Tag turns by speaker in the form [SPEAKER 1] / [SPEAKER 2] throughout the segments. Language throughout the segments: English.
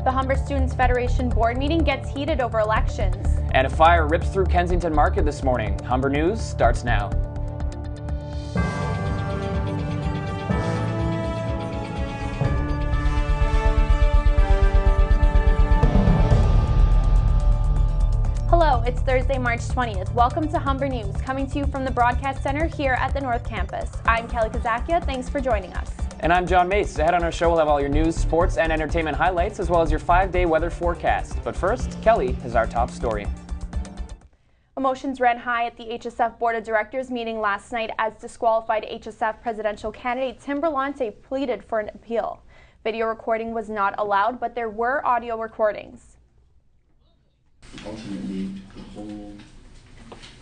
[SPEAKER 1] The Humber Students Federation board meeting gets heated over elections.
[SPEAKER 2] And a fire rips through Kensington Market this morning. Humber News starts now.
[SPEAKER 1] Hello, it's Thursday, March 20th. Welcome to Humber News, coming to you from the Broadcast Center here at the North Campus. I'm Kelly Kazakia. Thanks for joining us.
[SPEAKER 2] And I'm John Mace. Ahead on our show, we'll have all your news, sports, and entertainment highlights, as well as your 5-day weather forecast. But first, Kelly has our top story.
[SPEAKER 1] Emotions ran high at the HSF Board of Directors meeting last night as disqualified HSF presidential candidate Tim Berlante pleaded for an appeal. Video recording was not allowed, but there were audio recordings.
[SPEAKER 3] Ultimately,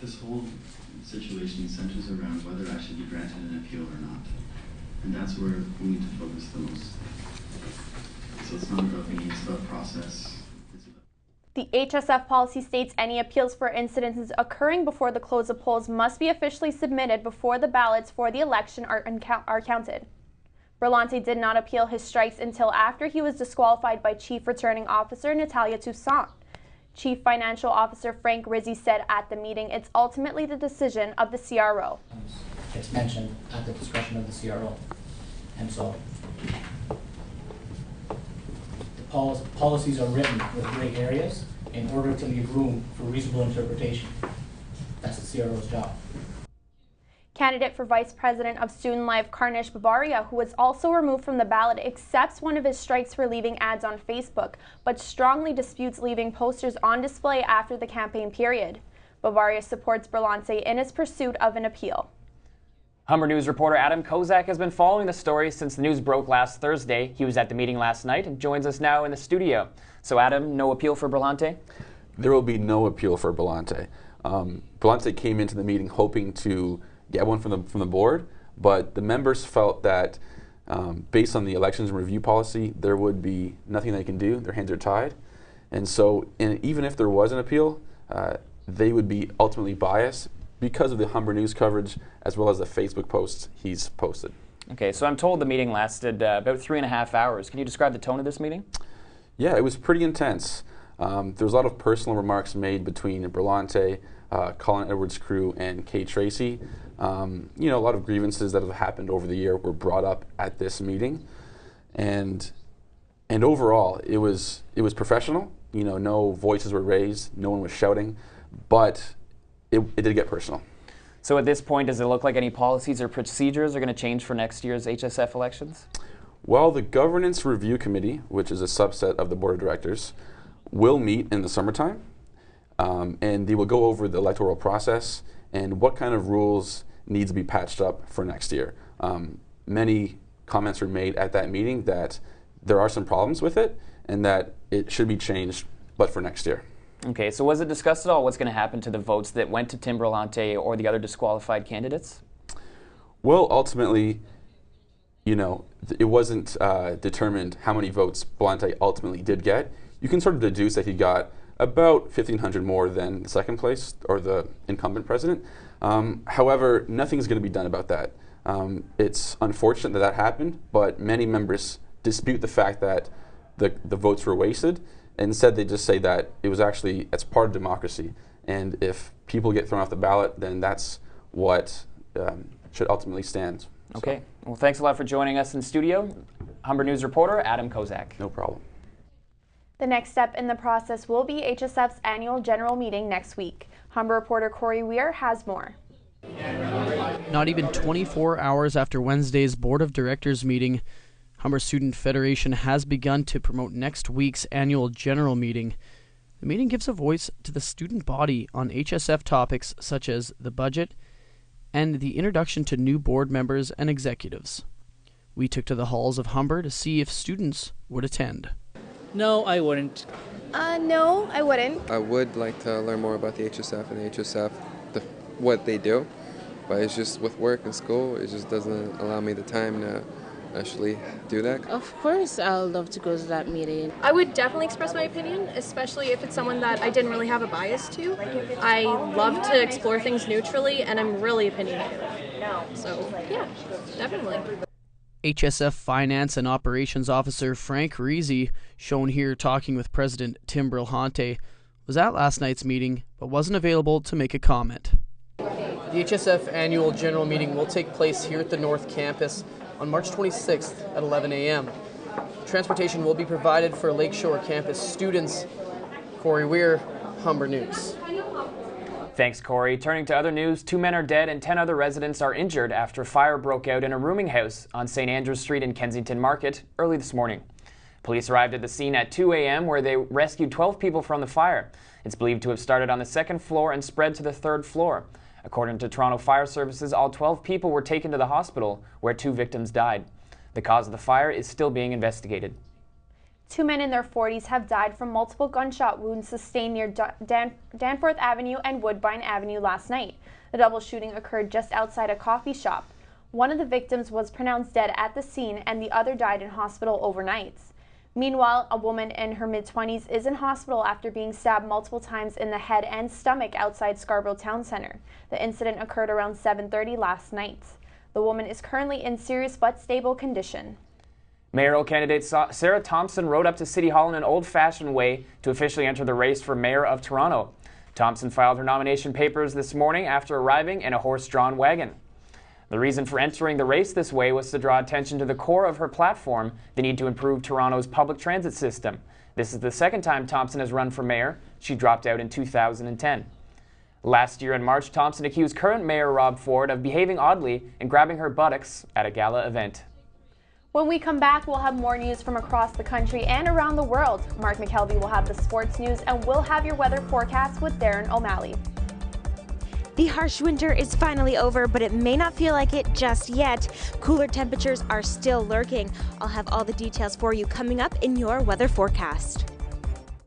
[SPEAKER 3] this whole situation centers around whether I should be granted an appeal or not. And that's where we need to focus the most. So it's not about me, it's about process.
[SPEAKER 1] The HSF policy states any appeals for incidences occurring before the close of polls must be officially submitted before the ballots for the election are counted. Berlante did not appeal his strikes until after he was disqualified by Chief Returning Officer Natalia Toussaint. Chief Financial Officer Frank Rizzi said at the meeting it's ultimately the decision of the CRO.
[SPEAKER 4] It's mentioned at the discretion of the CRO. And so the policies are written with gray areas in order to leave room for reasonable interpretation. That's the CRO's job.
[SPEAKER 1] Candidate for Vice President of Student Life Karnish Babaria, who was also removed from the ballot, accepts one of his strikes for leaving ads on Facebook, but strongly disputes leaving posters on display after the campaign period. Babaria supports Berlante in his pursuit of an appeal.
[SPEAKER 2] Humber News reporter Adam Kozak has been following the story since the news broke last Thursday. He was at the meeting last night and joins us now in the studio. So Adam, no appeal for Berlante?
[SPEAKER 5] There will be no appeal for Berlante. Berlante came into the meeting hoping to get one from the board, but the members felt that based on the elections and review policy, there would be nothing they can do. Their hands are tied. And so even if there was an appeal, they would be ultimately biased because of the Humber News coverage as well as the Facebook posts he's posted.
[SPEAKER 2] Okay, so I'm told the meeting lasted about 3.5 hours. Can you describe the tone of this meeting?
[SPEAKER 5] Yeah, it was pretty intense. There was a lot of personal remarks made between Berlante, Colin Edwards' crew, and Kay Tracy. A lot of grievances that have happened over the year were brought up at this meeting, and overall it was professional. No voices were raised, no one was shouting, but it did get personal.
[SPEAKER 2] So at this point, does it look like any policies or procedures are going to change for next year's HSF elections?
[SPEAKER 5] Well, the Governance Review Committee, which is a subset of the Board of Directors, will meet in the summertime, and they will go over the electoral process and what kind of rules needs to be patched up for next year. Many comments were made at that meeting that there are some problems with it and that it should be changed, but for next year.
[SPEAKER 2] Okay, so was it discussed at all what's going to happen to the votes that went to Tim Berlante or the other disqualified candidates?
[SPEAKER 5] Well, ultimately, it wasn't determined how many votes Berlante ultimately did get. You can sort of deduce that he got about 1,500 more than the second place or the incumbent president. However, nothing's going to be done about that. It's unfortunate that happened, but many members dispute the fact that the votes were wasted. Instead, they just say that it's part of democracy. And if people get thrown off the ballot, then that's what should ultimately stand.
[SPEAKER 2] Okay. Well, thanks a lot for joining us in studio. Humber News reporter Adam Kozak.
[SPEAKER 5] No problem.
[SPEAKER 1] The next step in the process will be HSF's annual general meeting next week. Humber reporter Corey Weir has more.
[SPEAKER 6] Not even 24 hours after Wednesday's Board of Directors meeting, Humber Student Federation has begun to promote next week's annual general meeting. The meeting gives a voice to the student body on HSF topics such as the budget and the introduction to new board members and executives. We took to the halls of Humber to see if students would attend.
[SPEAKER 7] No, I wouldn't.
[SPEAKER 8] No, I wouldn't.
[SPEAKER 9] I would like to learn more about the HSF and the HSF, what they do, but it's just with work and school, it just doesn't allow me the time to actually do that.
[SPEAKER 8] Of course, I'll love to go to that meeting.
[SPEAKER 10] I would definitely express my opinion, especially if it's someone that I didn't really have a bias to. I love to explore things neutrally, and I'm really opinionated. So, yeah, definitely.
[SPEAKER 6] HSF Finance and Operations Officer Frank Reezy, shown here talking with President Tim Brilhante, was at last night's meeting but wasn't available to make a comment. The HSF annual general meeting will take place here at the North Campus on March 26th at 11 a.m. Transportation will be provided for Lakeshore Campus students. Corey Weir, Humber News.
[SPEAKER 2] Thanks, Corey. Turning to other news, 2 men are dead and 10 other residents are injured after a fire broke out in a rooming house on St. Andrews Street in Kensington Market early this morning. Police arrived at the scene at 2 a.m. where they rescued 12 people from the fire. It's believed to have started on the second floor and spread to the third floor. According to Toronto Fire Services, all 12 people were taken to the hospital, where 2 victims died. The cause of the fire is still being investigated.
[SPEAKER 1] 2 men in their 40s have died from multiple gunshot wounds sustained near Danforth Avenue and Woodbine Avenue last night. The double shooting occurred just outside a coffee shop. One of the victims was pronounced dead at the scene and the other died in hospital overnight. Meanwhile, a woman in her mid-20s is in hospital after being stabbed multiple times in the head and stomach outside Scarborough Town Centre. The incident occurred around 7:30 last night. The woman is currently in serious but stable condition.
[SPEAKER 2] Mayoral candidate Sarah Thompson rode up to City Hall in an old-fashioned way to officially enter the race for Mayor of Toronto. Thompson filed her nomination papers this morning after arriving in a horse-drawn wagon. The reason for entering the race this way was to draw attention to the core of her platform, the need to improve Toronto's public transit system. This is the second time Thompson has run for mayor. She dropped out in 2010. Last year in March, Thompson accused current Mayor Rob Ford of behaving oddly and grabbing her buttocks at a gala event.
[SPEAKER 1] When we come back, we'll have more news from across the country and around the world. Mark McKelvey will have the sports news, and we'll have your weather forecast with Darren O'Malley.
[SPEAKER 11] The harsh winter is finally over, but it may not feel like it just yet. Cooler temperatures are still lurking. I'll have all the details for you coming up in your weather forecast.